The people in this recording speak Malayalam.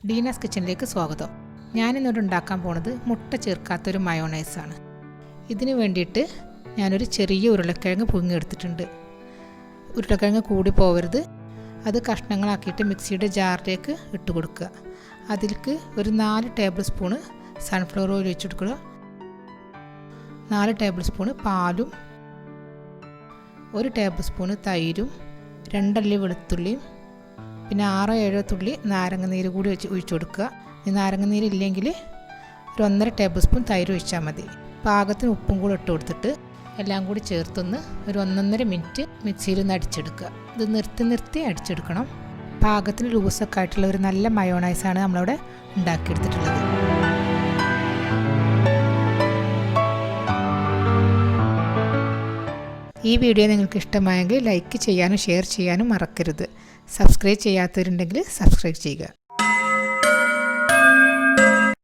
ഡീനാസ് കിച്ചണിലേക്ക് സ്വാഗതം. ഞാനിന്നോട് ഉണ്ടാക്കാൻ പോണത് മുട്ട ചേർക്കാത്തൊരു മയോണൈസാണ്. ഇതിന് വേണ്ടിയിട്ട് ഞാനൊരു ചെറിയ ഉരുളക്കിഴങ്ങ് പുഴുങ്ങിയെടുത്തിട്ടുണ്ട്. ഉരുളക്കിഴങ്ങ് കൂടി പോവരുത്. അത് കഷ്ണങ്ങളാക്കിയിട്ട് മിക്സിയുടെ ജാറിലേക്ക് ഇട്ട് കൊടുക്കുക. അതിലേക്ക് ഒരു 4 ടേബിൾ സ്പൂണ് സൺഫ്ലവർ ഓയിൽ ഒഴിച്ച് കൊടുക്കുക. 4 ടേബിൾ സ്പൂണ് പാലും 1 ടേബിൾ സ്പൂണ് തൈരും 2 അല്ലി വെളുത്തുള്ളിയും പിന്നെ 6-7 തുള്ളി നാരങ്ങ നീര് കൂടി ഒഴിച്ച് കൊടുക്കുക. ഈ നാരങ്ങ നീര് ഇല്ലെങ്കിൽ ഒരു 1.5 ടേബിൾ സ്പൂൺ തൈര് ഒഴിച്ചാൽ മതി. പാകത്തിന് ഉപ്പും കൂടി ഇട്ട് കൊടുത്തിട്ട് എല്ലാം കൂടി ചേർത്തൊന്ന് ഒരു 1.5 മിനിറ്റ് മിക്സിയിൽ നിന്ന് അടിച്ചെടുക്കുക. ഇത് നിർത്തി അടിച്ചെടുക്കണം. പാകത്തിന് ലൂസൊക്കെ ആയിട്ടുള്ള ഒരു നല്ല മയോണൈസാണ് നമ്മളിവിടെ ഉണ്ടാക്കിയെടുത്തിട്ടുള്ളത്. ഈ വീഡിയോ നിങ്ങൾക്ക് ഇഷ്ടമായെങ്കിൽ ലൈക്ക് ചെയ്യാനും ഷെയർ ചെയ്യാനും മറക്കരുത്. സബ്സ്ക്രൈബ് ചെയ്യാത്തവരുണ്ടെങ്കിൽ സബ്സ്ക്രൈബ് ചെയ്യുക.